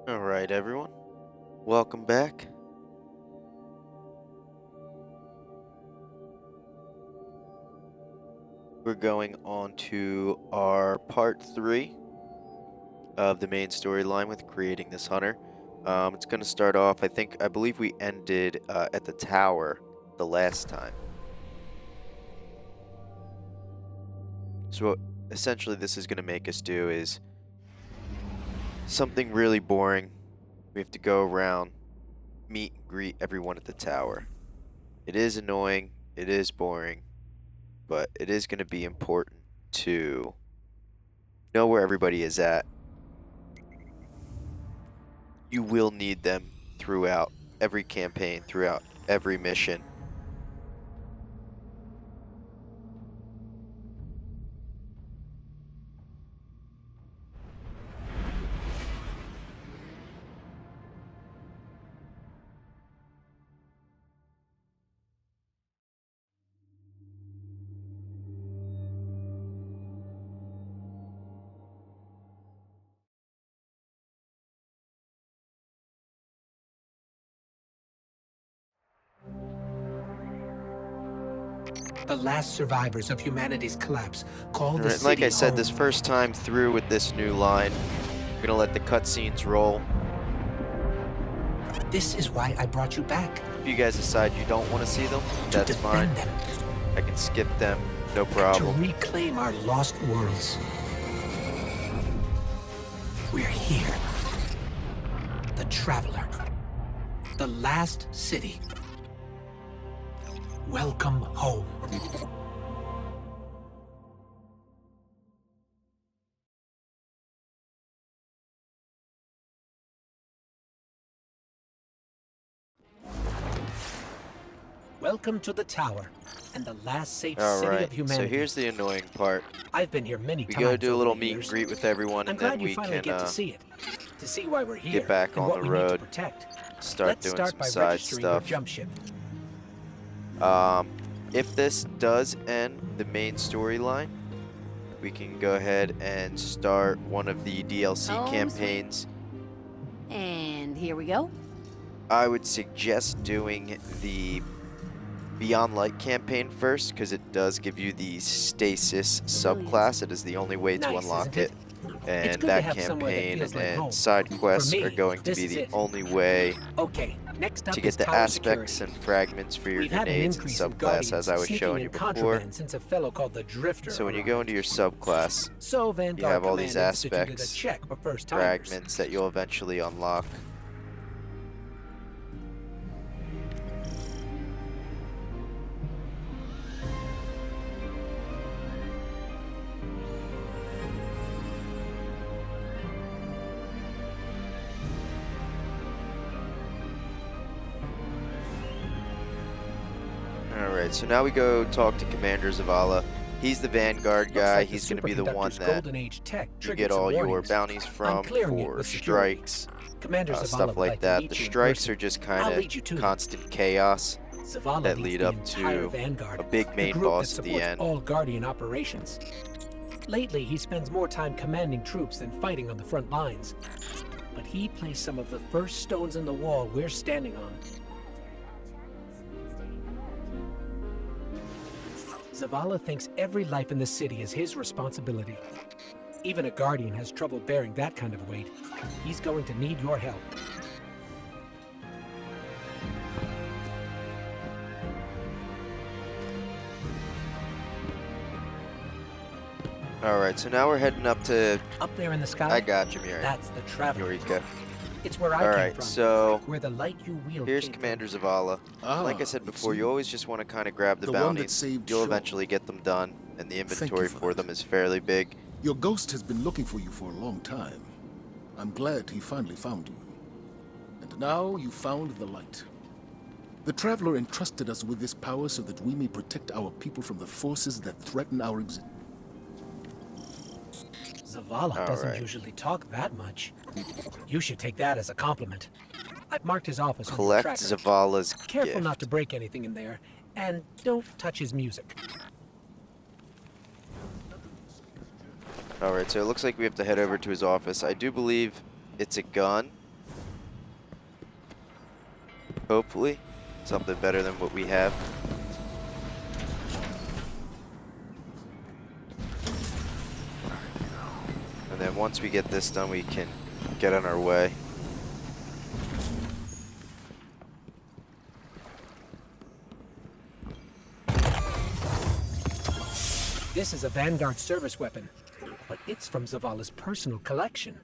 Alright, everyone. Welcome back. We're going on to our part 3 of the main storyline with creating this hunter. It's going to start off, I believe we ended at the tower the last time. So what essentially this is going to make us do is something really boring. We have to go around, meet and greet everyone at the tower. It is annoying, it is boring, but it is going to be important to know where everybody is at. You will need them throughout every campaign, throughout every mission. The last survivors of humanity's collapse called the Alright, city like I said, home. this first time through with this new line, I'm gonna let the cutscenes roll. This is why I brought you back. If you guys decide you don't want to see them, To that's fine. defend them. I can skip them, no To problem. reclaim our lost worlds. We're here. The Traveler. The last city. Welcome home. Welcome to the tower, and the last safe city of Alright, humanity. so here's the annoying part. I've been here many We times. go do a over little the meet and years. greet with everyone, I'm and glad then you we finally can get to see it, to see why we're here, get back and on what the we need to road, protect. start Let's doing start some by side registering your stuff. jump ship. If this does end the main storyline, we can go ahead and start one of the DLC Home campaigns. And here we go. I would suggest doing the Beyond Light campaign first, because it does give you the Stasis subclass. It is the only way to Nice, unlock isn't it. It's And good to that have somewhere that campaign feels like home. and side quests me, are going to this be is the it. only way Okay, next up to is get the tower aspects security. and fragments for your We've had an grenades and increase in subclass, guardians as I was sneaking showing in you before. contraband since a fellow called the Drifter So when you arrived. go into your subclass, So Vanguard have all these Command instituted a aspects, check for first timers. fragments that you'll eventually unlock. Alright, so now we go talk to Commander Zavala. He's the Vanguard Looks guy. like He's going to be the one superconductor's that Golden Age tech you triggered get some all your warnings. bounties from clearing it for with security. strikes, Commander Zavala stuff would like to that. meet The you in strikes person. are just I'll kind lead you of to them. constant chaos Zavala that leads lead the up entire to Vanguard, a big the main group boss that at the supports end. all Guardian operations. Lately, he spends more time commanding troops than fighting on the front lines. But he placed some of the first stones in the wall we're standing on. Zavala thinks every life in the city is his responsibility. Even a Guardian has trouble bearing that kind of weight. He's going to need your help. Alright, so now we're heading up to... Up there in the sky, I got you, Miri. that's the Traveler. Eureka. It's where I came Alright, from. so Where the light you wield here's came from. Commander Zavala. Like I said you've before, seen you always just want to kind of grab the The one that bounties. saved You'll Shaw. eventually get them done, and the you inventory for for that. them is fairly big. Your ghost has been looking for you for a long time. I'm glad he finally found you. And now you found the light. The Traveler entrusted us with this power so that we may protect our people from the forces that threaten our existence. Zavala doesn't Alright. usually talk that much. You should take that as a compliment. I've marked his office on your Collect tracker. Zavala's Careful gift. not to break anything in there, and don't touch his music. Alright, so it looks like we have to head over to his office. I do believe it's a gun. Hopefully, something better than what we have. And then once we get this done, we can get on our way. This is a Vanguard service weapon, but it's from Zavala's personal collection.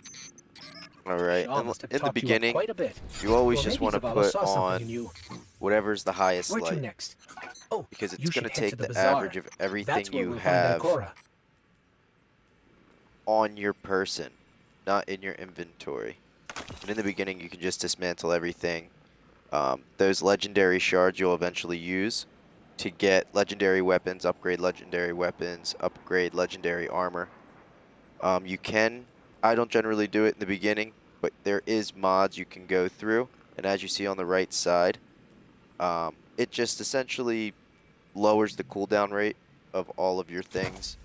Alright, Shaw in must have the talked you up beginning, quite a bit. you always Or just maybe want to Zavala put saw something on in you. whatever's the highest Where to light, next? Oh, because you it's going should to head take to the bazaar. average of everything That's where you we'll have find Ikora. on your person, not in your inventory. And in the beginning, you can just dismantle everything. Those legendary shards you'll eventually use to get legendary weapons, upgrade legendary armor. I don't generally do it in the beginning, but there is mods you can go through, and as you see on the right side, it just essentially lowers the cooldown rate of all of your things,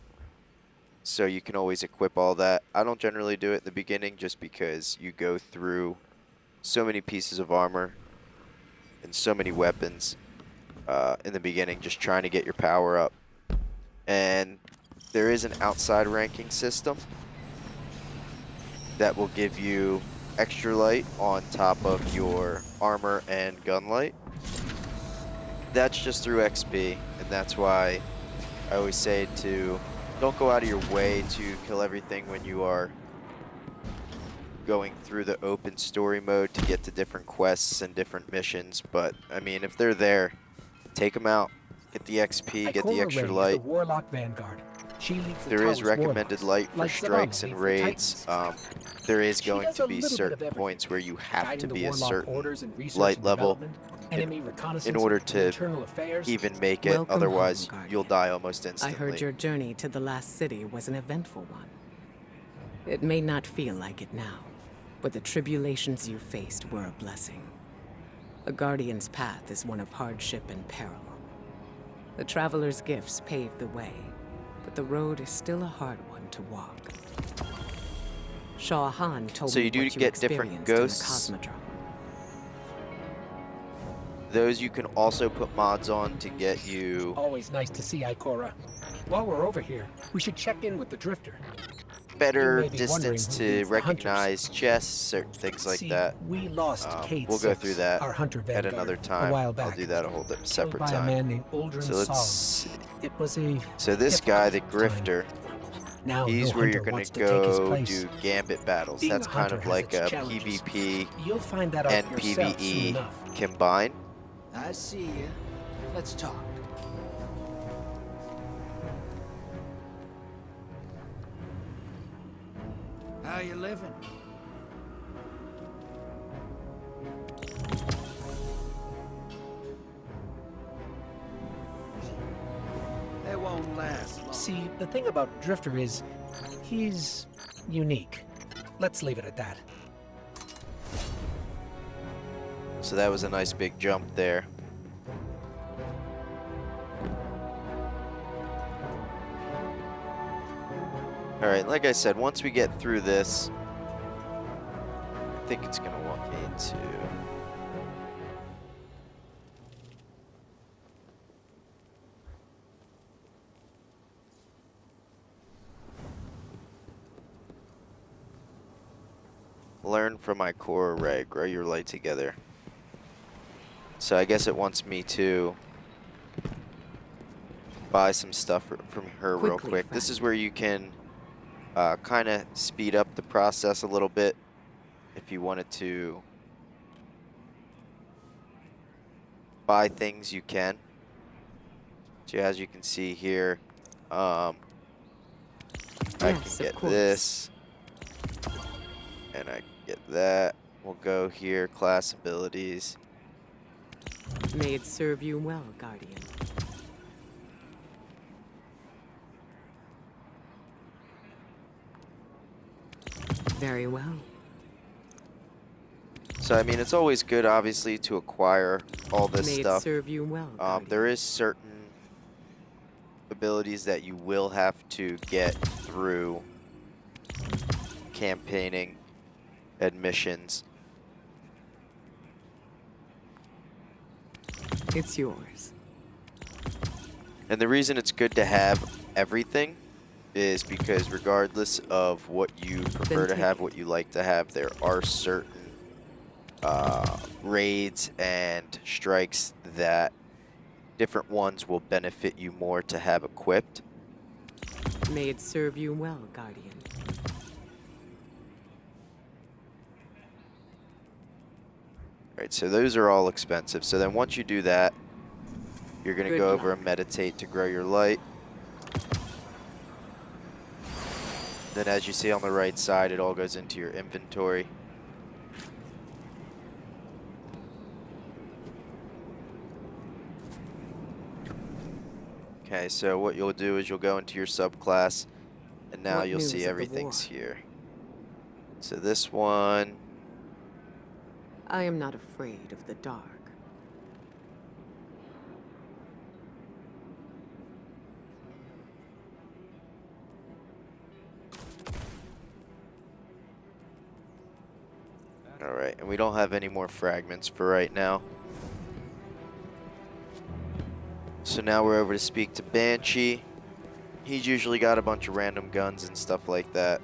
so you can always equip all that. I don't generally do it in the beginning just because you go through so many pieces of armor and so many weapons in the beginning just trying to get your power up. And there is an outside ranking system that will give you extra light on top of your armor and gun light. That's just through XP, and that's why I always say to don't go out of your way to kill everything when you are going through the open story mode to get to different quests and different missions. But I mean, if they're there, take them out, get the XP, get the Ikora extra Ray is light. the Warlock Vanguard. She leads the There is Taoist recommended warlocks, light for like strikes Zavala and leads the raids. Titans. There is She going does to a be little bit of certain everything, points where you have guiding to the be a Warlock certain orders and research light and level development, enemy reconnaissance, in order and to internal affairs. even make it. Welcome Otherwise, home, you'll Guardian. die almost I instantly. heard your journey to the last city was an eventful one. It may not feel like it now, but the tribulations you faced were a blessing. A Guardian's path is one of hardship and peril. The Traveler's gifts paved the way, but the road is still a hard one to walk. Shah Han told So me you do what you get different experienced in the ghosts. Cosmodrome. Those you can also put mods on to get you Always nice to see Ikora. While we're over here, we should check in with the Drifter. better You may be wondering distance who to leads the hunters. recognize chests, certain things like See, that. we lost Kate We'll go Six, through that our hunter at Vanguard, another a time. while I'll back. do that a whole Killed separate by a time. man named Uldren So let's Saw. see. It was a So this guy, the difficult time. Grifter, Now he's no where hunter you're going wants to to take his go place. do gambit battles. Being That's a kind hunter of has like its a challenges. PvP You'll find that out and yourself soon PvE enough. combined. I see you. Let's talk. How you living? They won't last long. See, the thing about Drifter is, he's unique. Let's leave it at that. So that was a nice big jump there. Alright, like I said, once we get through this, I think it's going to want me to... Learn from Ikora Ray, grow your light together. So I guess it wants me to buy some stuff from her real Quickly, quick. This friend. is where you can kind of speed up the process a little bit if you wanted to buy things you can. So as you can see here, I can Yes, of get course. this, and I can get that. We'll go here, class abilities. May it serve you well, Guardian. Very well. So I mean, it's always good, obviously, to acquire all this May it stuff. serve you well, Guardian. There is certain abilities that you will have to get through campaigning admissions. It's yours. And the reason it's good to have everything is because regardless of what you prefer to take have, it. what you like to have, there are certain raids and strikes that different ones will benefit you more to have equipped. May it serve you well, Guardian. Right, so those are all expensive. So then once you do that, you're going to Good go luck. over and meditate to grow your light. Then as you see on the right side, it all goes into your inventory. Okay, so what you'll do is you'll go into your subclass, and now What you'll news see of the everything's war? here. So this one, I am not afraid of the dark. alright, and we don't have any more fragments for right now. So now we're over to speak to Banshee. He's usually got a bunch of random guns and stuff like that.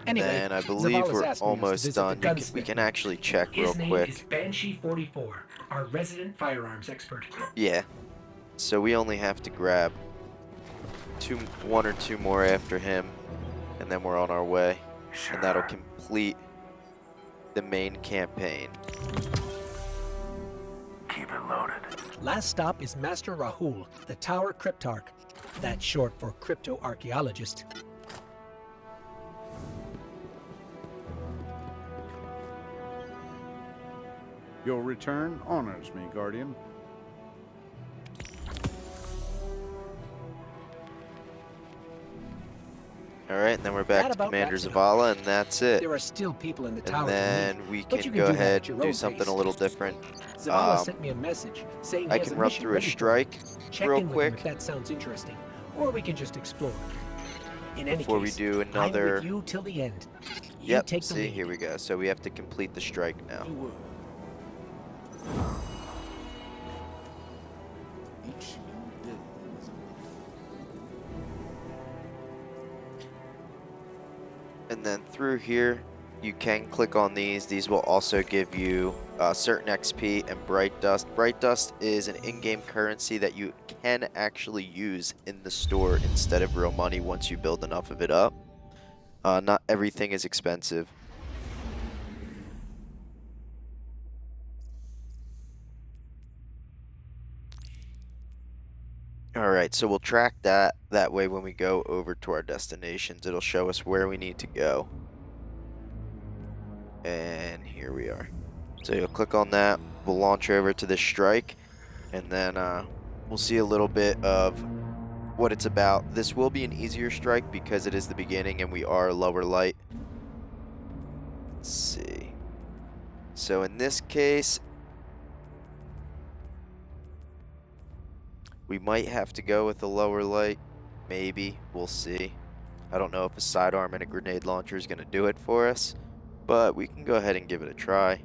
Anyway, And I believe Zavala's we're asked me to almost visit the done. We gunsmith. can actually check real His name quick. is Banshee 44, our resident firearms expert. Yeah. So we only have to grab one or two more after him, and then we're on our way. And that'll complete the main campaign. Keep it loaded. Last stop is Master Rahul, the Tower Cryptarch. That's short for crypto-archaeologist. Your return honors me, Guardian. Alright, and then we're back That to about Commander wraps it up. Zavala, and that's it. There are still people in the And tower. then we but can you go do that ahead at your and do own something pace. a little different. Zavala Um, sent me a message saying I he has can a run mission through a ready for me. strike Check real in with him quick if that sounds interesting, or we can just explore. In any before we case, do I'm another. with you till the end. You Yep, take the see, lead. here we go. So we have to complete the strike now. Each new day is And then through here, you can click on these. These will also give you certain XP and Bright Dust. Bright Dust is an in-game currency that you can actually use in the store instead of real money once you build enough of it up. Not everything is expensive. Alright, so we'll track that. That way when we go over to our destinations, it'll show us where we need to go. And here we are. So you'll click on that. We'll launch over to this strike. And then we'll see a little bit of what it's about. This will be an easier strike because it is the beginning and we are lower light. Let's see. So in this case, we might have to go with a lower light. Maybe. We'll see. I don't know if a sidearm and a grenade launcher is going to do it for us, but we can go ahead and give it a try.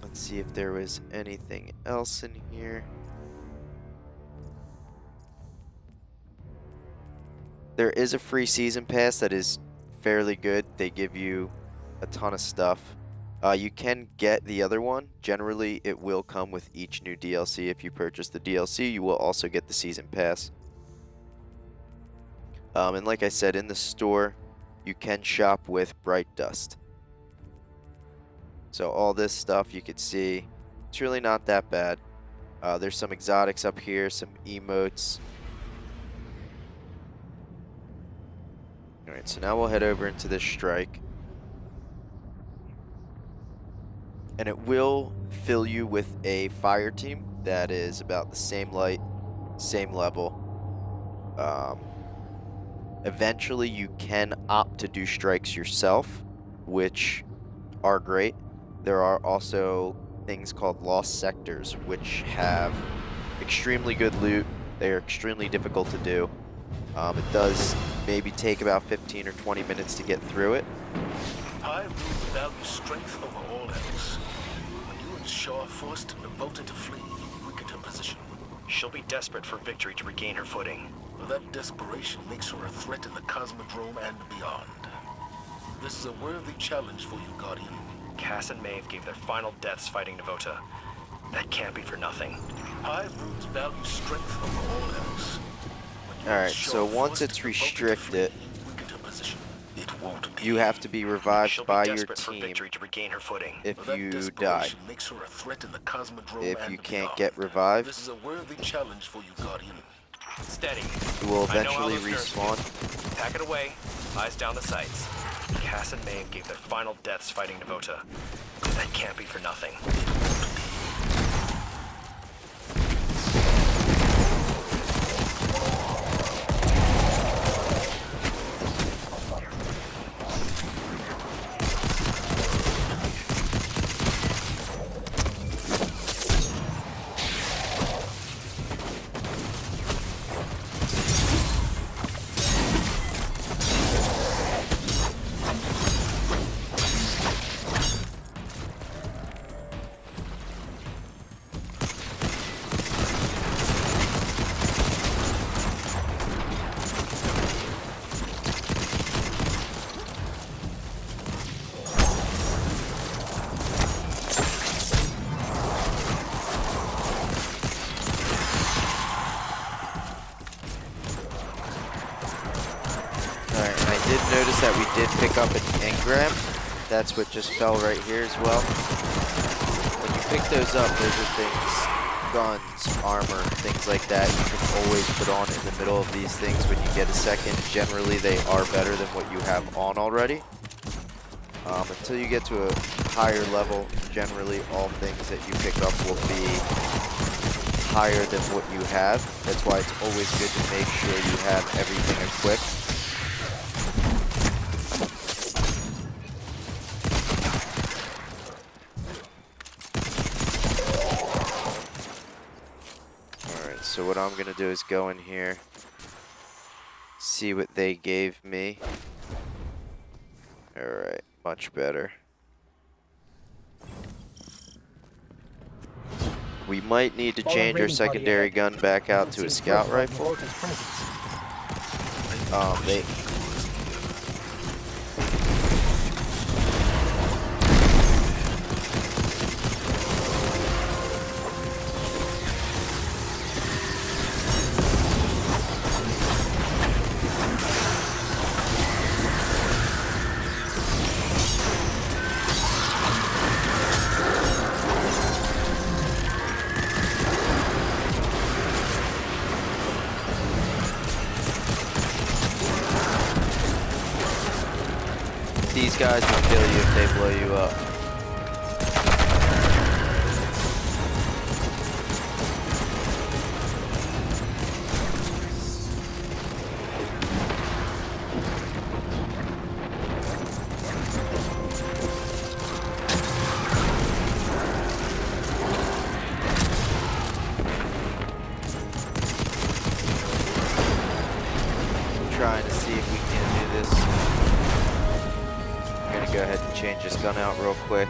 Let's see if there was anything else in here. There is a free season pass that is fairly good. They give you a ton of stuff. You can get the other one. Generally, it will come with each new DLC. If you purchase the DLC, you will also get the season pass. And like I said, in the store, you can shop with Bright Dust. So all this stuff you could see, it's really not that bad. There's some exotics up here, some emotes. Alright, so now we'll head over into this strike. And it will fill you with a fire team that is about the same light, same level. Eventually you can opt to do strikes yourself, which are great. There are also things called lost sectors, which have extremely good loot. They are extremely difficult to do. It does maybe take about 15 or 20 minutes to get through it. High Root values strength over all else. When you and Shaw forced Navota to flee, you weakened her position. She'll be desperate for victory to regain her footing. That desperation makes her a threat in the Cosmodrome and beyond. This is a worthy challenge for you, Guardian. Cass and Maeve gave their final deaths fighting Navota. That can't be for nothing. High Root values strength over all else. Alright, so once it's restricted, you have to be revived by your team if you die. If you can't get revived, This is a worthy challenge for you, Guardian. Steady. you will I know how eventually those nerves respawn. feel. Pack it away. Eyes down the sights. Cass and Maeve gave their final deaths fighting Navota. That can't be for nothing. Alright, and I did notice that we did pick up an engram. That's what just fell right here as well. When you pick those up, those are things, guns, armor, things like that you can always put on in the middle of these things when you get a second. Generally, they are better than what you have on already. Until you get to a higher level, generally all things that you pick up will be higher than what you have. That's why it's always good to make sure you have everything equipped. Alright, so what I'm gonna do is go in here, see what they gave me. Alright, much better. We might need to Fallen change our raiding party secondary ahead. gun back out to a Seems scout critical of rifle. Navota's presence. They These guys will kill you if they blow you up. Trying to see if we can do this. I'm gonna go ahead and change this gun out real quick.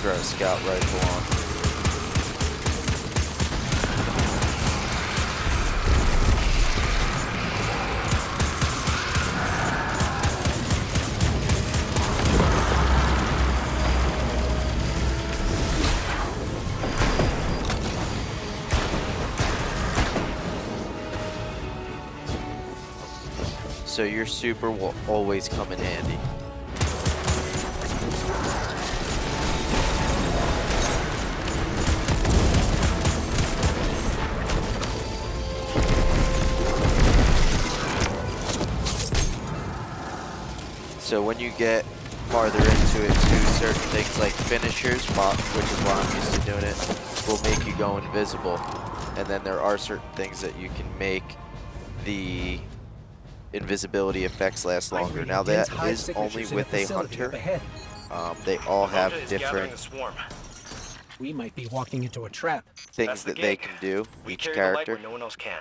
Throw a scout rifle on. So your super will always come in handy. So when you get farther into it too, certain things like finishers, which is why I'm used to doing it, will make you go invisible. And then there are certain things that you can make the invisibility effects last longer. Now that is only with a hunter. They all have different We might be walking into a trap. things That's the that they gig. can do, We each carry the light character. where no one else can.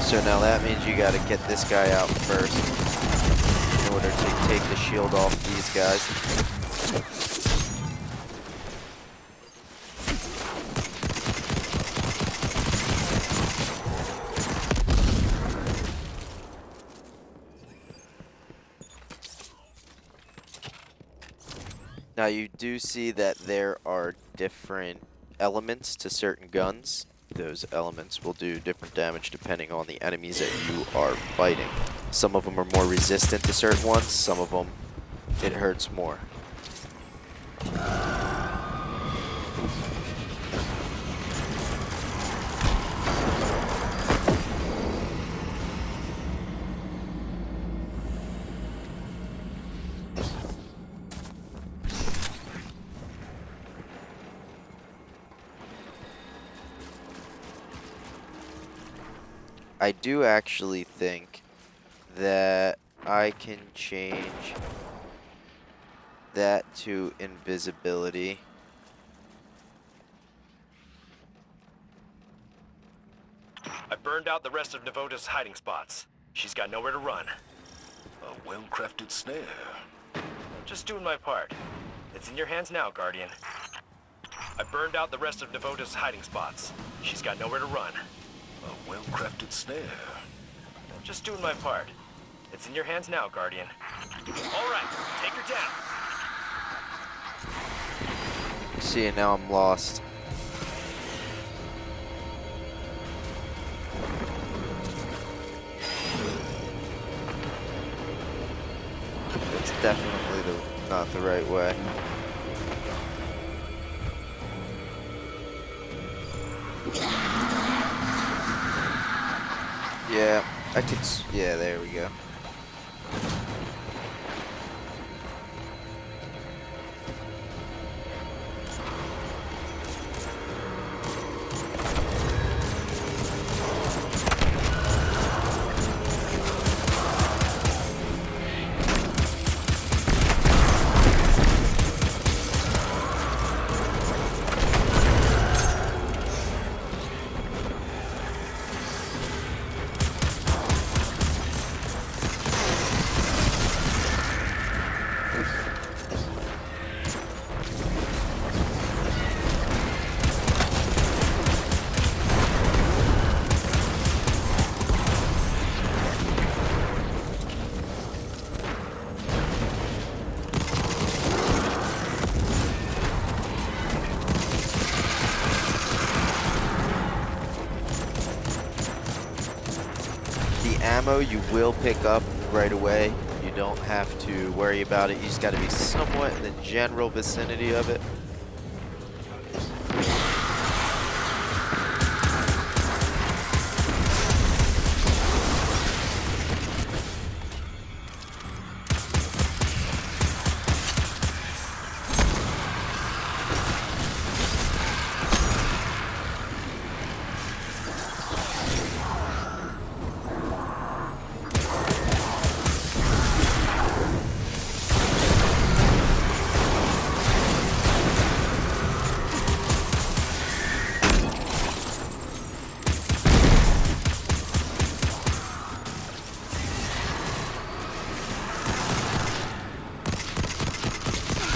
So now that means you gotta get this guy out first in order to take the shield off these guys. Now you do see that there are different elements to certain guns. Those elements will do different damage depending on the enemies that you are fighting. Some of them are more resistant to certain ones, some of them it hurts more. I do actually think that I can change that to invisibility. I burned out the rest of Navota's hiding spots. She's got nowhere to run. A well-crafted snare. Just doing my part. It's in your hands now, Guardian. I burned out the rest of Navota's hiding spots. She's got nowhere to run. A well-crafted snare. Just doing my part. It's in your hands now, Guardian. All right, take her down. See, and now I'm lost. It's definitely not the right way. Yeah, I could, yeah, there we go. Ammo you will pick up right away. You don't have to worry about it. You just got to be somewhat in the general vicinity of it.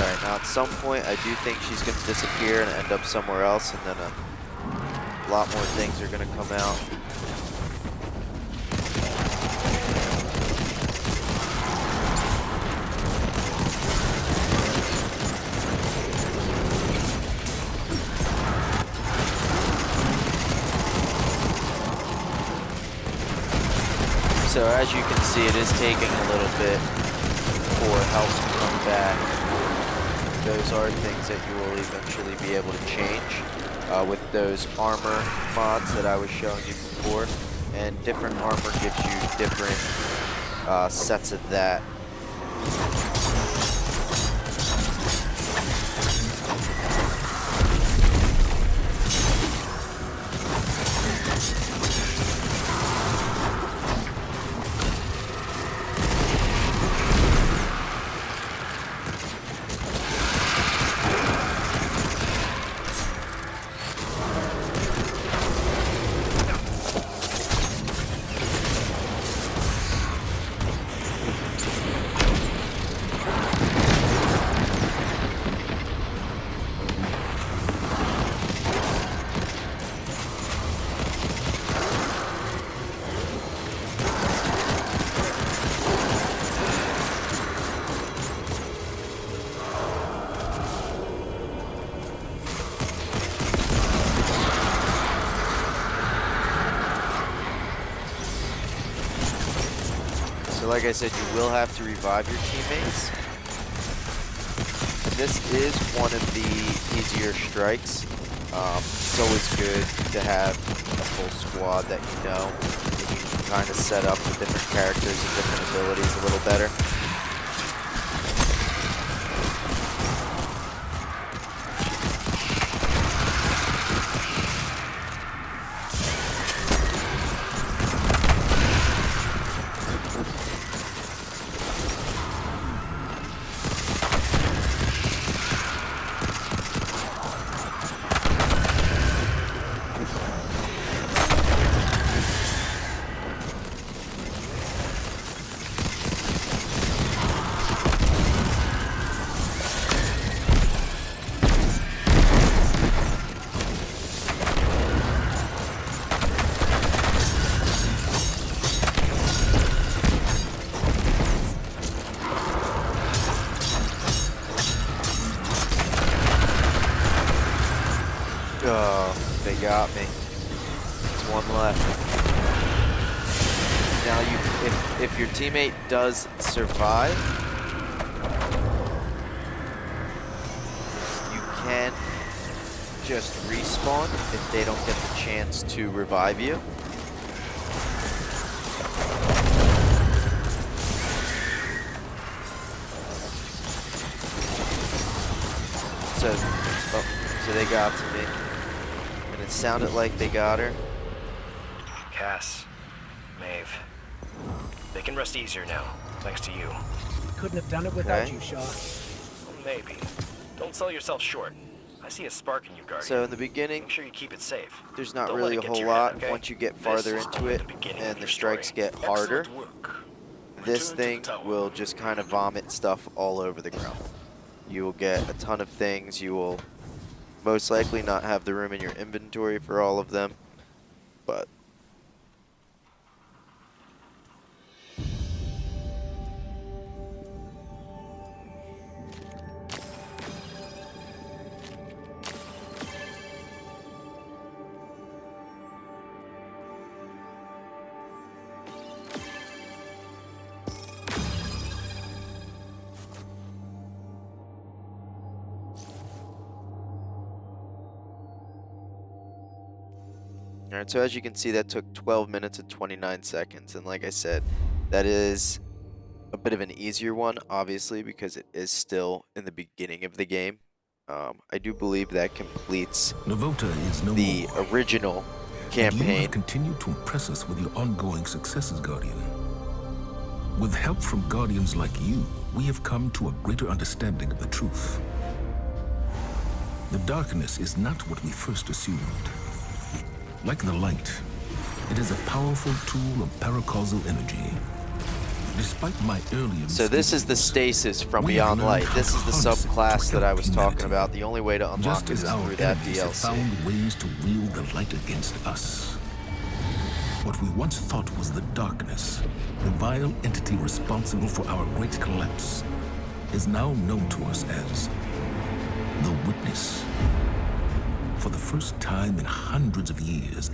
Alright, now at some point I do think she's going to disappear and end up somewhere else, and then a lot more things are going to come out. So as you can see, it is taking a little bit for health to come back. Those are things that you will eventually be able to change with those armor mods that I was showing you before. And different armor gives you different sets of that. So like I said, you will have to revive your teammates. And this is one of the easier strikes. It's always good to have a full squad that you know, and you can kind of set up the different characters and different abilities a little better. Oh, they got me. There's one left. Now if your teammate does survive, you can just respawn if they don't get the chance to revive you. So they got to me. And it sounded like they got her. Cass, Maeve, they can rest easier now, thanks to you. Couldn't have done it without Okay. you, Shaw. Well, maybe. Don't sell yourself short. I see a spark in you, Guardian. So in the beginning, Make sure you keep it safe. there's not Don't really let a it get to whole your head, lot. okay? Once you get This farther is into only it the beginning and of the your strikes story. get harder, Excellent work. this Return to the thing tower. will just kind of vomit stuff all over the ground. You will get a ton of things. You will most likely not have the room in your inventory for all of them, but alright, so as you can see, that took 12 minutes and 29 seconds, and like I said, that is a bit of an easier one, obviously, because it is still in the beginning of the game. I do believe that completes Novota is no the more. original And you campaign. have continued to impress us with your ongoing successes, Guardian. With help from Guardians like you, we have come to a greater understanding of the truth. The darkness is not what we first assumed. Like the light, it is a powerful tool of paracausal energy. Despite my earlier So this is the misgivings, stasis from we have Beyond learned Light. how This to is the harness it to subclass that I help was talking humanity. about. The only way to unlock Just it as is our through that enemies have DLC. found ways to wield the light against us. What we once thought was the darkness, the vile entity responsible for our great collapse, is now known to us as the Witness. For the first time in hundreds of years,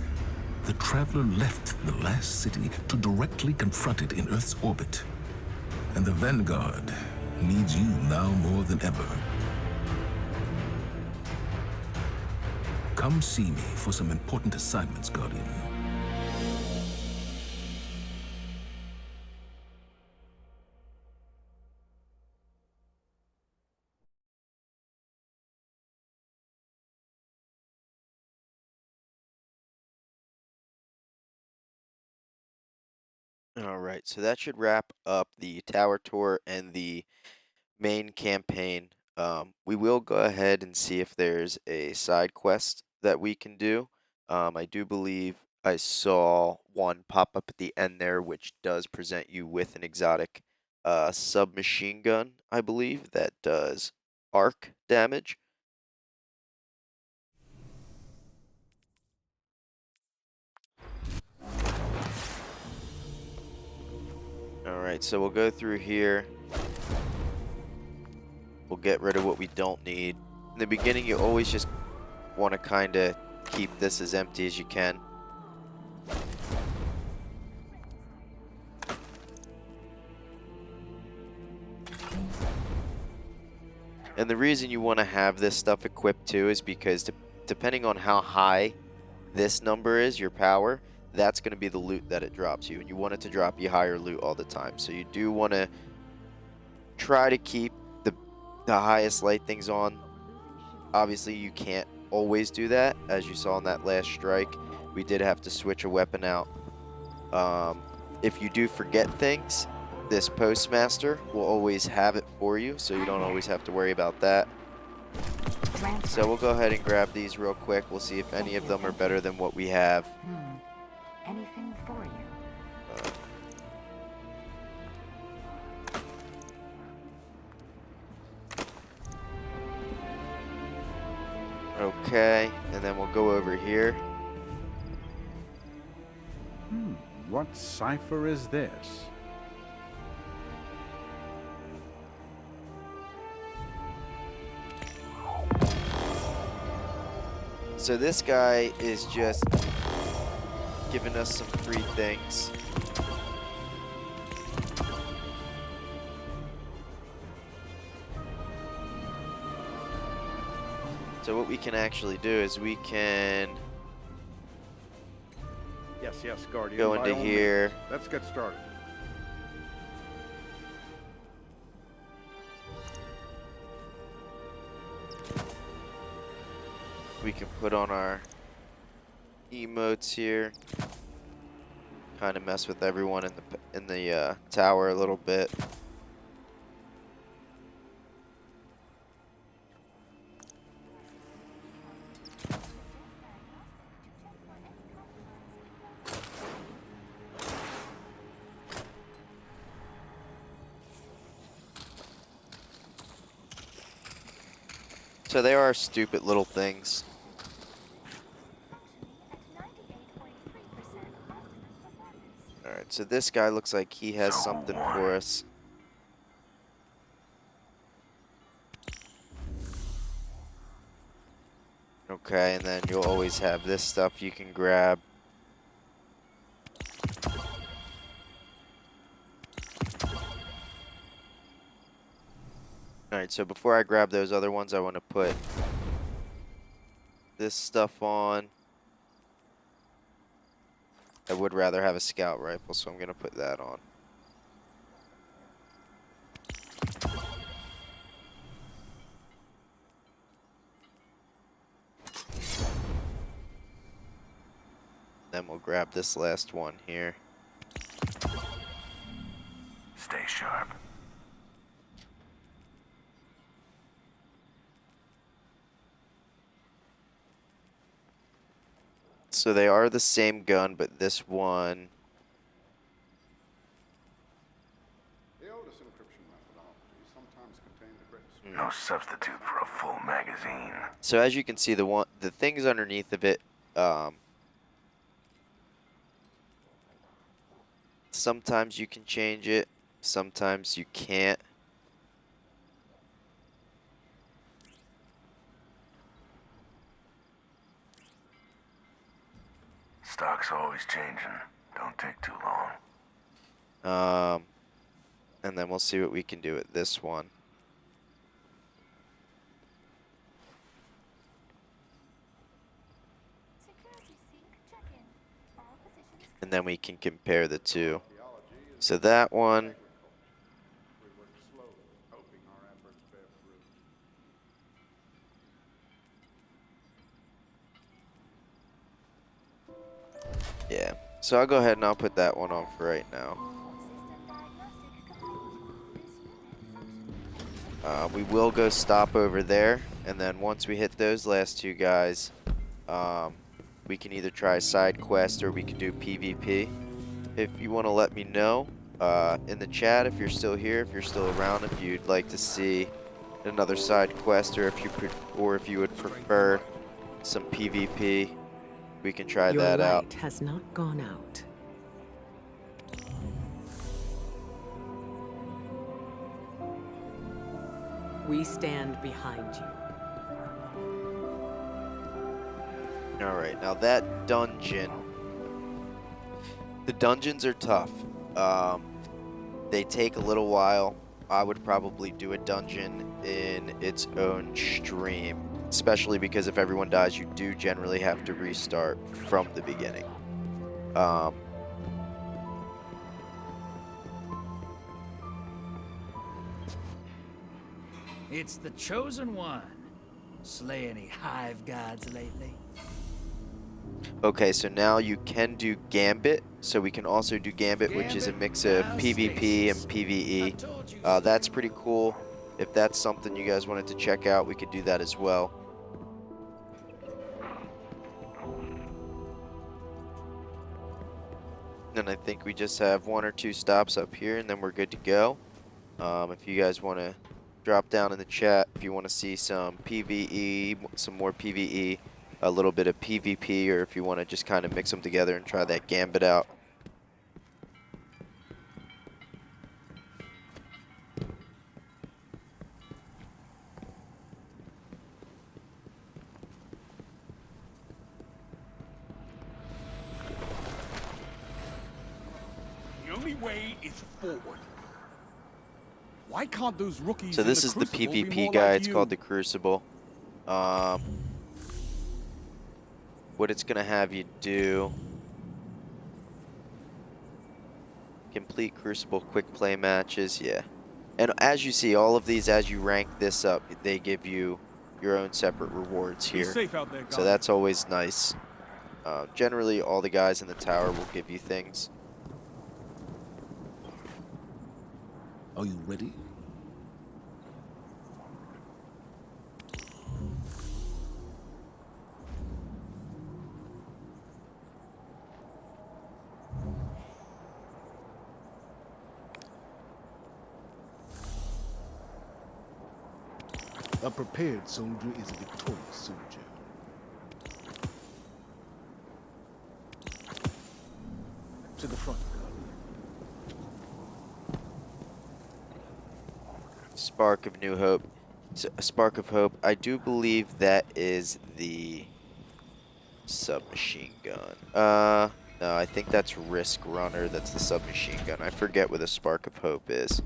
the Traveler left the last city to directly confront it in Earth's orbit. And the Vanguard needs you now more than ever. Come see me for some important assignments, Guardian. Alright, so that should wrap up the tower tour and the main campaign. We will go ahead and see if there's a side quest that we can do. I do believe I saw one pop up at the end there, which does present you with an exotic submachine gun, I believe, that does arc damage. Alright, so we'll go through here. We'll get rid of what we don't need. In the beginning, you always just want to kind of keep this as empty as you can. And the reason you want to have this stuff equipped too is because depending on how high this number is, your power, that's going to be the loot that it drops you. And you want it to drop you higher loot all the time. So you do want to try to keep the highest light things on. Obviously, you can't always do that. As you saw in that last strike, we did have to switch a weapon out. If you do forget things, this postmaster will always have it for you, so you don't always have to worry about that. So we'll go ahead and grab these real quick. We'll see if any of them are better than what we have. Anything for you? Okay, and then we'll go over here. What cipher is this? So this guy is just giving us some free things. So what we can actually do is we can Yes, Guardian. go by into all here. means. Let's get started. We can put on our emotes here. Kind of mess with everyone in the tower a little bit. So they are stupid little things. Alright, so this guy looks like he has something for us. Okay, and then you'll always have this stuff you can grab. Alright, so before I grab those other ones, I want to put this stuff on. I would rather have a scout rifle, so I'm going to put that on. Then we'll grab this last one here. Stay sharp. So they are the same gun, but this one... The oldest encryption methodologies sometimes contain the greatest. No substitute for a full magazine. So as you can see, the things underneath of it, sometimes you can change it, sometimes you can't. Stock's always changing. Don't take too long. And then we'll see what we can do with this one. And then we can compare the two. So that one, We work slowly, hoping our efforts bear fruit. yeah. So I'll go ahead and I'll put that one on for right now. We will go stop over there, and then once we hit those last two guys, we can either try a side quest or we can do PvP. If you want to let me know in the chat if you're still here, if you're still around, if you'd like to see another side quest, or if you would prefer some PvP, we can try Your that light out. has not gone out. We stand behind you. Alright, now that dungeon, the dungeons are tough. They take a little while. I would probably do a dungeon in its own stream, especially because if everyone dies, you do generally have to restart from the beginning. It's the chosen one. Slay any hive gods lately? Okay, so now you can do Gambit. So we can also do Gambit, which is a Gambit, mix of now PvP and stasis. I PvE. told you so. That's pretty cool. If that's something you guys wanted to check out, we could do that as well. And I think we just have 1 or 2 stops up here, and then we're good to go. If you guys want to drop down in the chat, if you want to see some PvE, some more PvE, a little bit of PvP, or if you want to just kind of mix them together and try that Gambit out. The only way is forward. Why can't those rookies So in this the is the Crucible be PvP more guy. like It's you? called the Crucible. What it's gonna have you do: complete Crucible quick play matches. Yeah, and as you see, all of these, as you rank this up, they give you your own separate rewards Be here. safe out there, So guys. that's always nice. Generally, all the guys in the tower will give you things. Are you ready? A prepared soldier is a victorious soldier. To the front, Spark of New Hope. So, a Spark of Hope. I do believe that is the submachine gun. No, I think that's Risk Runner. That's the submachine gun. I forget what the Spark of Hope is.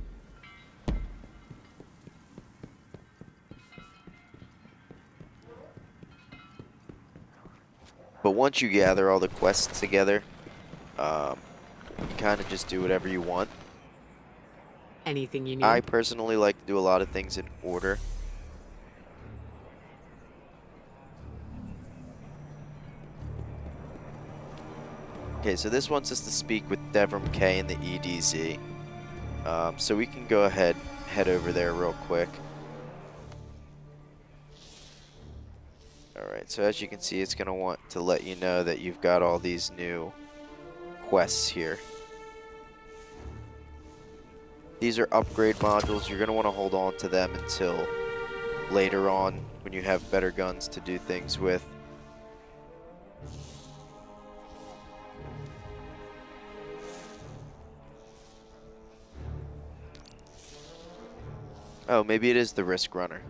But once you gather all the quests together, you kind of just do whatever you want. Anything you need? I personally like to do a lot of things in order. Okay, so this wants us to speak with Devram K in the EDZ. So we can go ahead, head over there real quick. Alright, so as you can see, it's going to want to let you know that you've got all these new quests here. These are upgrade modules. You're going to want to hold on to them until later on when you have better guns to do things with. Oh, maybe it is the Risk Runner.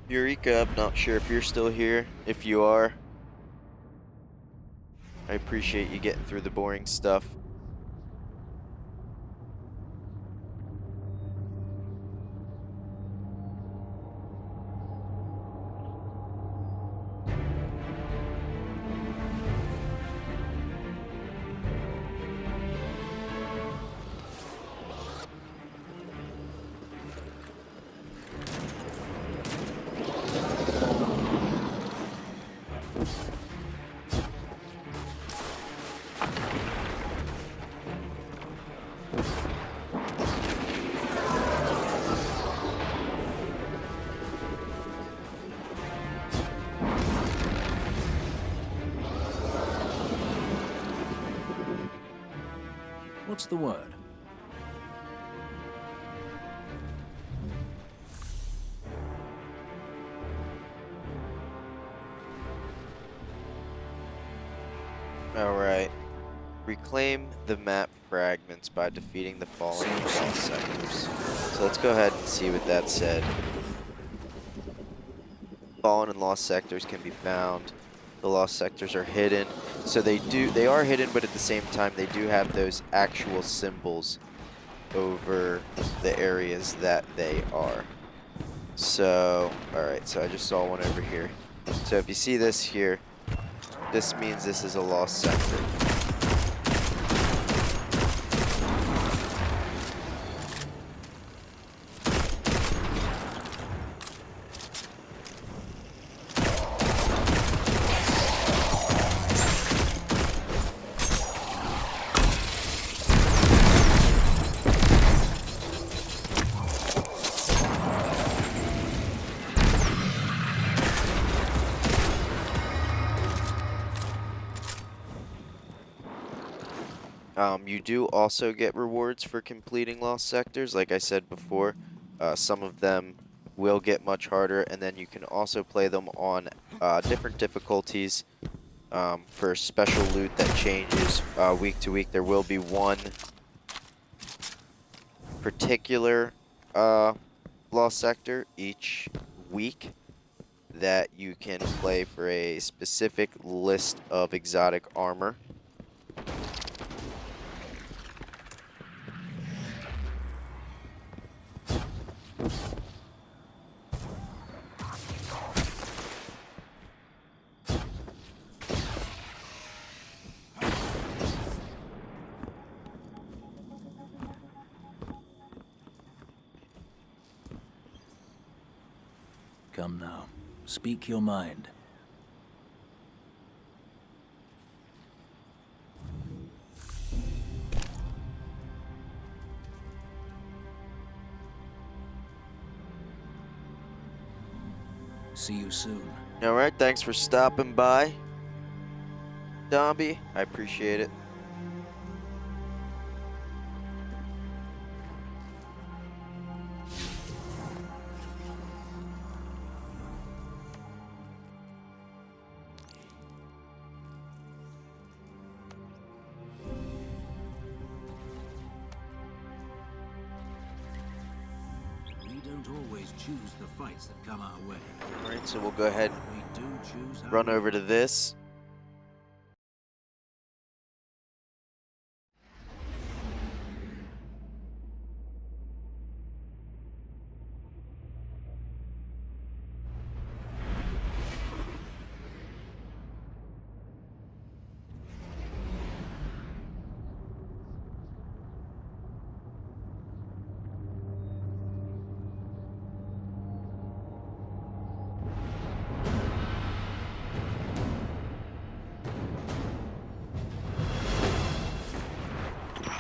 Eureka, I'm not sure if you're still here. If you are, I appreciate you getting through the boring stuff. what's the word? Alright. Reclaim the map fragments by defeating the fallen and lost sectors. So let's go ahead and see what that said. Fallen and lost sectors can be found. The lost sectors are hidden. So they are hidden, but at the same time they do have those actual symbols over the areas that they are. So, alright, so I just saw one over here. So if you see this here, this means this is a lost sector. You do also get rewards for completing lost sectors. Like I said before, some of them will get much harder, and then you can also play them on different difficulties for special loot that changes week to week. There will be one particular lost sector each week that you can play for a specific list of exotic armor. Come now. Speak your mind. See you soon. Alright, thanks for stopping by, Dobby. I appreciate it. We don't always choose the fights that come our way. Alright, so we'll go ahead We do choose and how run over to this.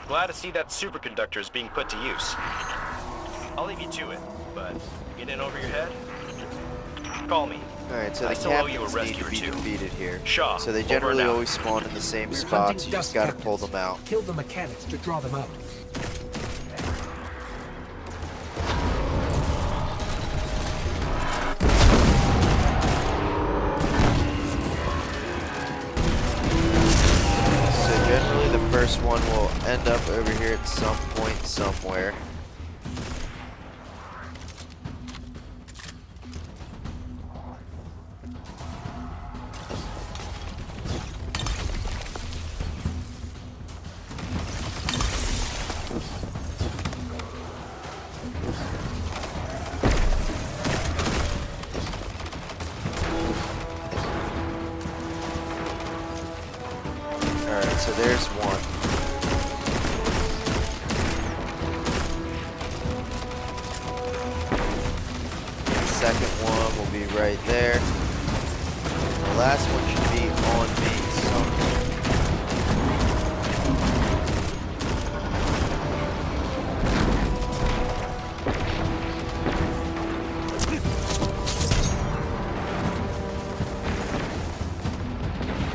Glad to see that superconductor is being put to use. I'll leave you to it, but get in over your head? Call me. Alright, so I the still owe you a captains need to rescue or be two. defeated here. Shaw, So they over generally and out. always spawn in the same We're spots, hunting you just dust gotta captains. pull them out. Kill the mechanics to draw them out. So generally the first one will end up over here at some point somewhere. Alright, so there's one. The second one will be right there. The last one should be on me somewhere.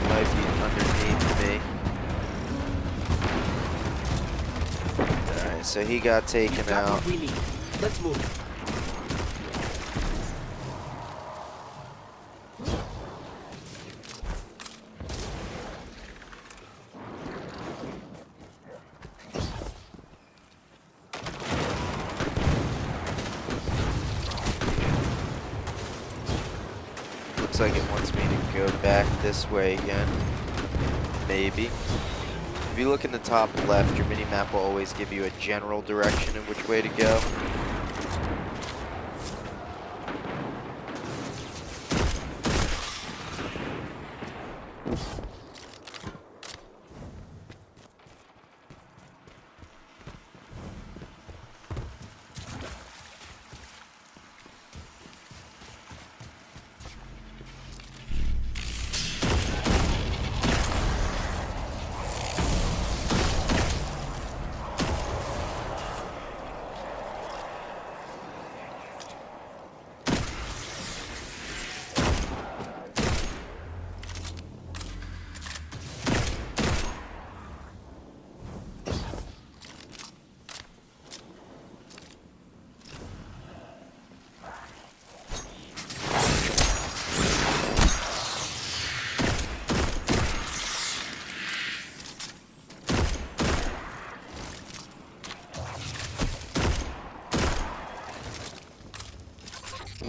Might be underneath me. Alright, so he got taken We've got out. what we need. Let's move. like it wants me to go back this way again. Maybe. If you look in the top left, your mini-map will always give you a general direction in which way to go.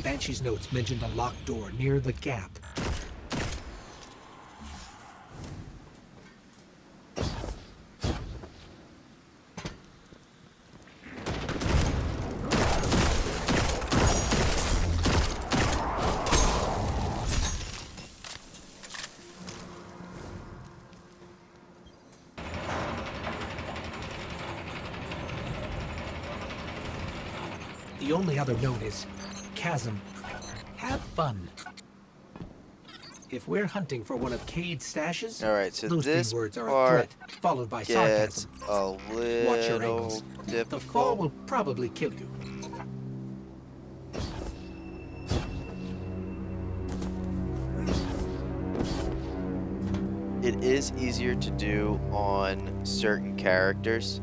Banshee's notes mentioned a locked door near the gap. The only other note is Chasm. Have fun. If we're hunting for one of Cade's stashes, Alright, so those this three words are a part threat, followed by gets sarcasm. a Watch your little angles. difficult. The fall will probably kill you. It is easier to do on certain characters.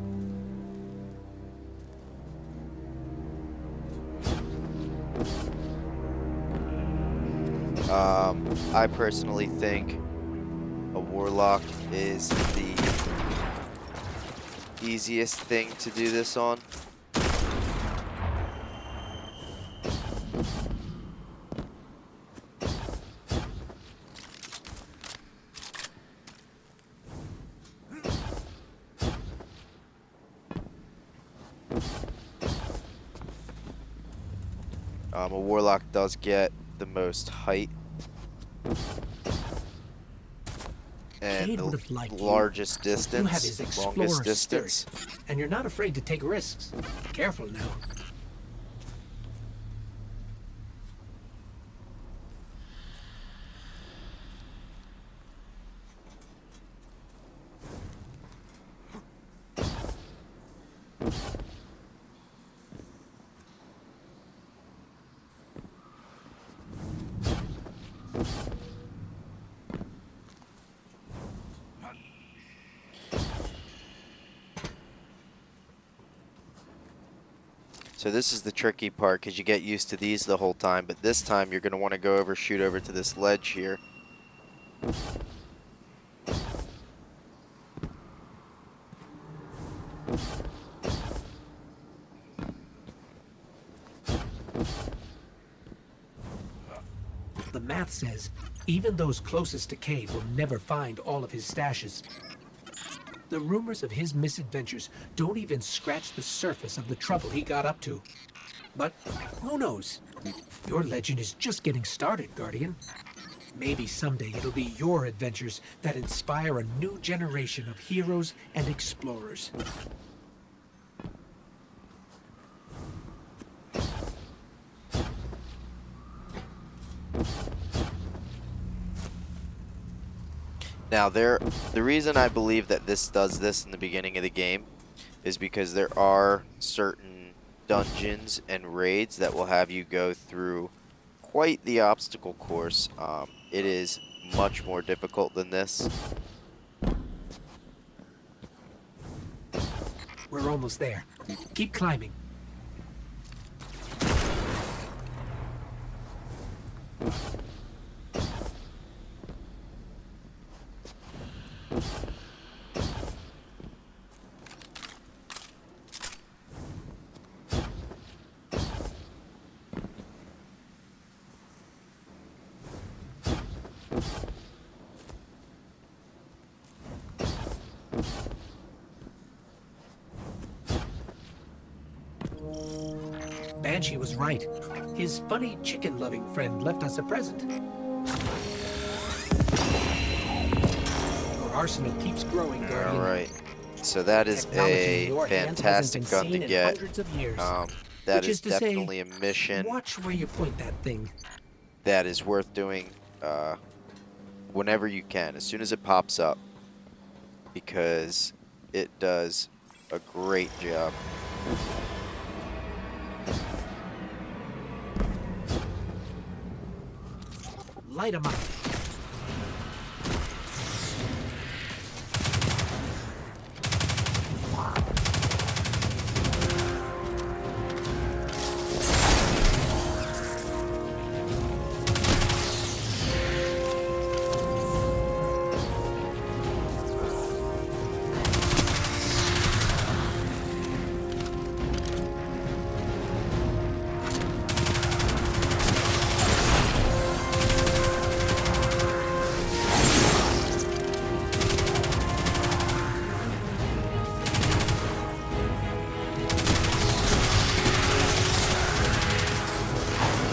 I personally think a warlock is the easiest thing to do this on. A warlock does get the most height and Cade the would have liked largest you. You have distance, his longest explorer distance. spirit, and you're not afraid to take risks. Careful now. So this is the tricky part because you get used to these the whole time, but this time you're going to want to go over, shoot over to this ledge here. The math says even those closest to Cade will never find all of his stashes. The rumors of his misadventures don't even scratch the surface of the trouble he got up to. But who knows? Your legend is just getting started, Guardian. Maybe someday it'll be your adventures that inspire a new generation of heroes and explorers. Now the reason I believe that this does this in the beginning of the game is because there are certain dungeons and raids that will have you go through quite the obstacle course. It is much more difficult than this. We're almost there. Keep climbing. Banshee was right. His funny chicken-loving friend left us a present. Your arsenal keeps growing, Guardian. Alright. So that is Technology in a your hands hasn't fantastic been gun to seen in get. hundreds of years. That Which is is to say, definitely a mission watch where you point that thing. that is worth doing whenever you can, as soon as it pops up, because it does a great job. Light 'em up.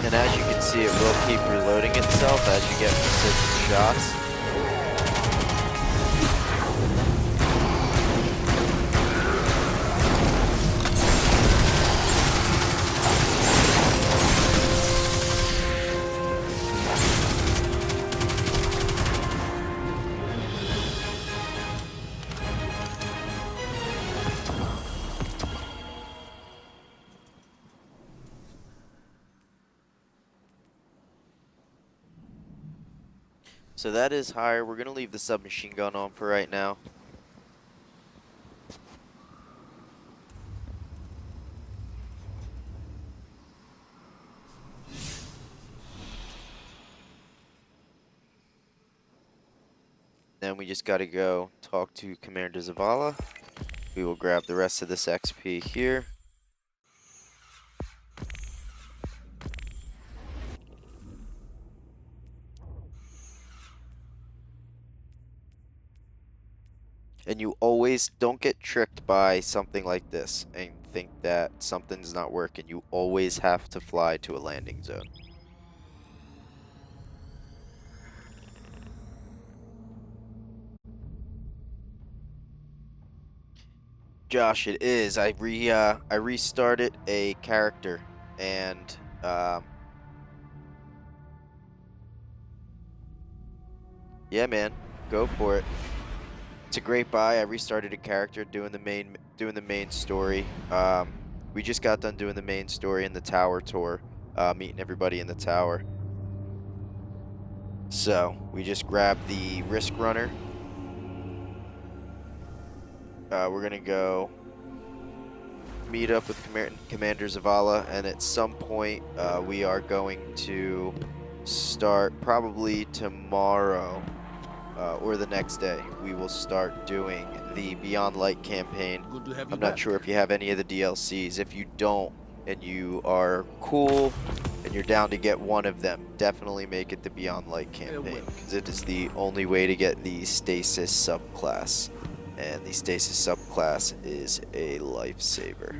And as you can see, it will keep reloading itself as you get precision shots. So that is higher. We're going to leave the submachine gun on for right now. Then we just got to go talk to Commander Zavala. We will grab the rest of this XP here. And you always don't get tricked by something like this and think that something's not working. You always have to fly to a landing zone. Josh, it is. I restarted a character, and yeah, man, go for it. It's a great buy. I restarted a character doing the main story. We just got done doing the main story in the tower tour, meeting everybody in the tower. So we just grabbed the Risk Runner. We're gonna go meet up with Commander Zavala, and at some point we are going to start, probably tomorrow or the next day, we will start doing the Beyond Light campaign. Good to have you I'm not back. sure if you have any of the DLCs. If you don't, and you are cool and you're down to get one of them, definitely make it the Beyond Light campaign, because it is the only way to get the Stasis subclass. And the Stasis subclass is a lifesaver.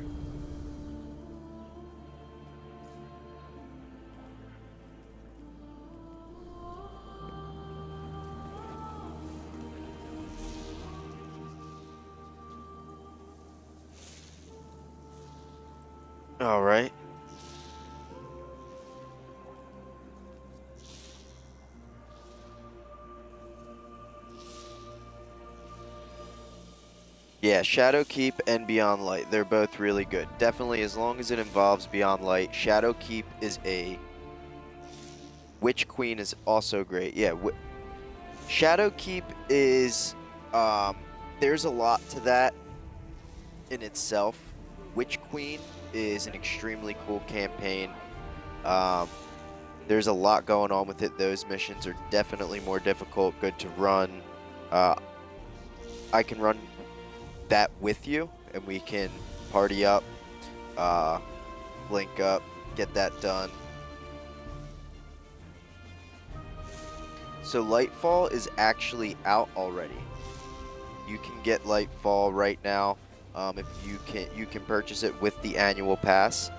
All right. Yeah, Shadowkeep and Beyond Light, they're both really good. Definitely, as long as it involves Beyond Light. Shadowkeep is a... Witch Queen is also great. Yeah, Shadowkeep is... there's a lot to that in itself. Witch Queen is an extremely cool campaign. There's a lot going on with it. Those missions are definitely more difficult, good to run. I can run that with you, and we can party up, link up, get that done. So Lightfall is actually out already. You can get Lightfall right now. If you can purchase it with the annual pass.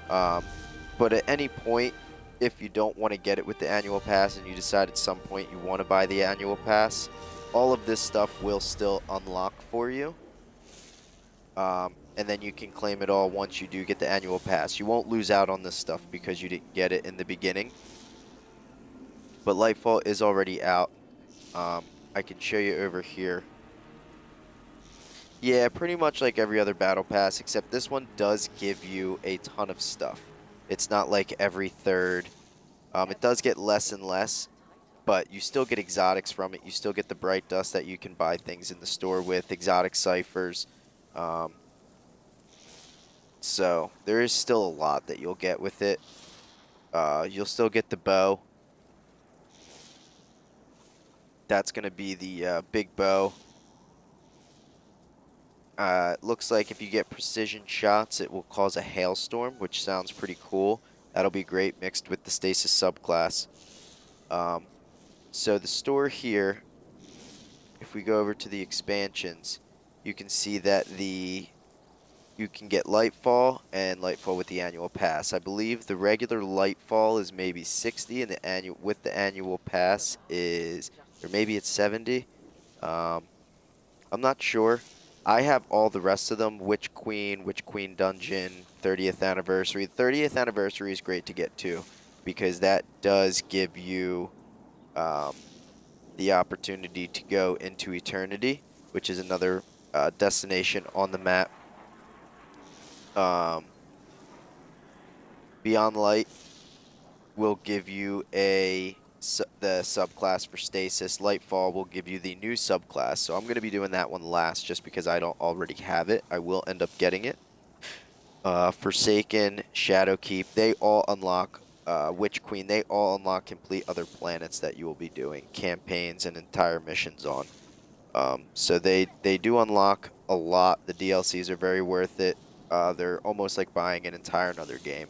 Um, but at any point, if you don't want to get it with the annual pass and you decide at some point you want to buy the annual pass, all of this stuff will still unlock for you. And then you can claim it all once you do get the annual pass. You won't lose out on this stuff because you didn't get it in the beginning. But Lightfall is already out. I can show you over here. Yeah, pretty much like every other battle pass, except this one does give you a ton of stuff. It's not like every third. It does get less and less, but you still get exotics from it. You still get the bright dust that you can buy things in the store with, exotic ciphers. So there is still a lot that you'll get with it. You'll still get the bow. That's going to be the big bow. It looks like if you get precision shots, it will cause a hailstorm, which sounds pretty cool. That'll be great mixed with the stasis subclass. So the store here, if we go over to the expansions, you can see that you can get Lightfall and Lightfall with the annual pass. I believe the regular Lightfall is maybe 60, and the annual pass is, or maybe it's 70. I'm not sure. I have all the rest of them, Witch Queen Dungeon, 30th Anniversary. 30th Anniversary is great to get too, because that does give you the opportunity to go into Eternity, which is another destination on the map. Beyond Light will give you the subclass for Stasis. Lightfall will give you the new subclass. So I'm going to be doing that one last just because I don't already have it. I will end up getting it. Forsaken, Shadowkeep, they all unlock. Witch Queen, they all unlock complete other planets that you will be doing campaigns and entire missions on. So they do unlock a lot. The DLCs are very worth it. They're almost like buying an entire another game.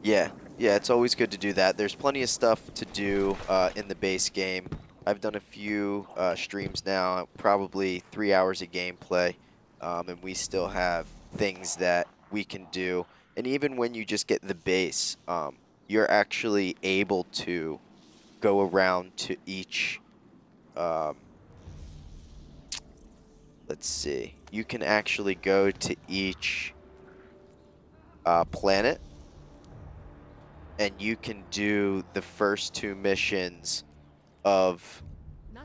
Yeah, it's always good to do that. There's plenty of stuff to do in the base game. I've done a few streams now, probably 3 hours of gameplay, and we still have things that we can do. And even when you just get the base, you're actually able to go around to each, let's see, you can actually go to each planet, and you can do the first 2 missions of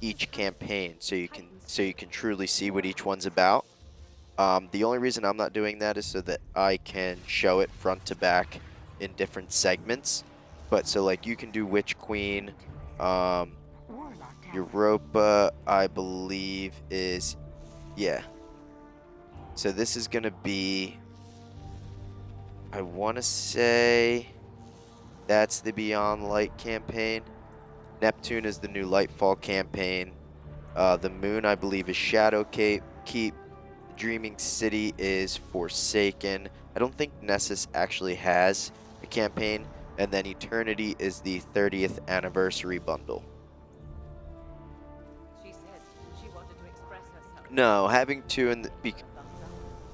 each campaign, so you can truly see what each one's about. The only reason I'm not doing that is so that I can show it front to back in different segments. But so like you can do Witch Queen, Europa, I believe is, yeah. So this is gonna be, I want to say, that's the Beyond Light campaign. Neptune is the new Lightfall campaign. The Moon, I believe, is Shadowkeep. Dreaming City is Forsaken. I don't think Nessus actually has a campaign. And then Eternity is the 30th Anniversary bundle. She said she wanted to express herself. No, having 2 in the...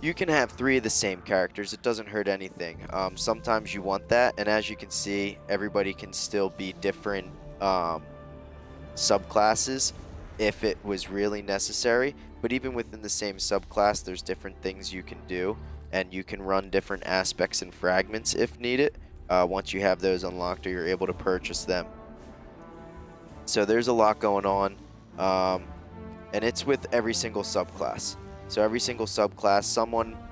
You can have 3 of the same characters. It doesn't hurt anything. Sometimes you want that, and as you can see, everybody can still be different subclasses if it was really necessary. But even within the same subclass, there's different things you can do, and you can run different aspects and fragments if needed. Once you have those unlocked or you're able to purchase them. So there's a lot going on, and it's with every single subclass. So every single subclass,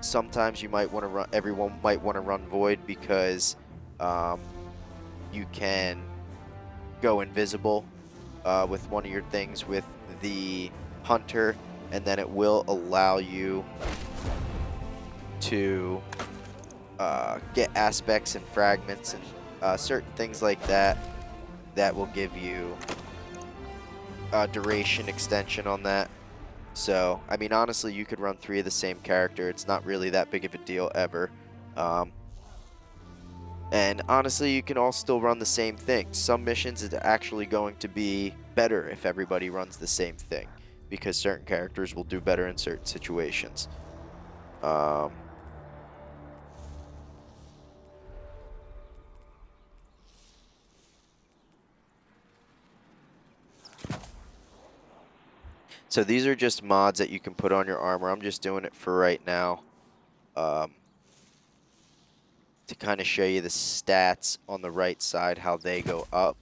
sometimes you might want to run, everyone might want to run Void because you can go invisible with one of your things with the Hunter, and then it will allow you to get aspects and fragments and certain things like that that will give you duration extension on that. So, I mean, honestly, you could run 3 of the same character. It's not really that big of a deal ever. And honestly, you can all still run the same thing. Some missions is actually going to be better if everybody runs the same thing. because certain characters will do better in certain situations. Um, so these are just mods that you can put on your armor. I'm just doing it for right now, to kind of show you the stats on the right side, how they go up.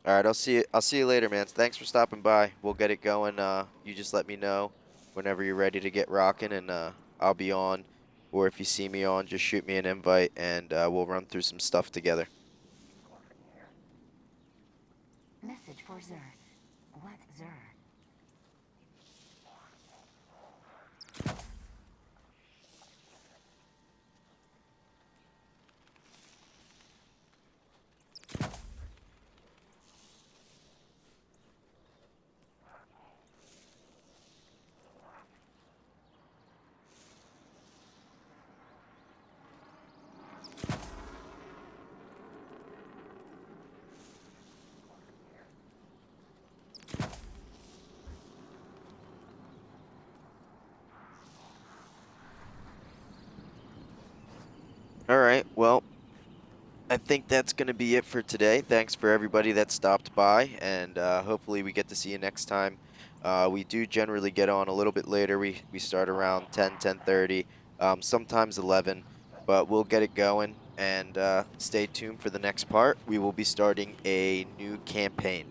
All right, I'll see you later, man. Thanks for stopping by. We'll get it going. You just let me know whenever you're ready to get rocking, and I'll be on. Or if you see me on, just shoot me an invite, and we'll run through some stuff together. Message for Zer. What Zer? All right, well, I think that's going to be it for today. Thanks for everybody that stopped by, and hopefully we get to see you next time. We do generally get on a little bit later. We start around 10, 10:30, sometimes 11, but we'll get it going, and stay tuned for the next part. We will be starting a new campaign.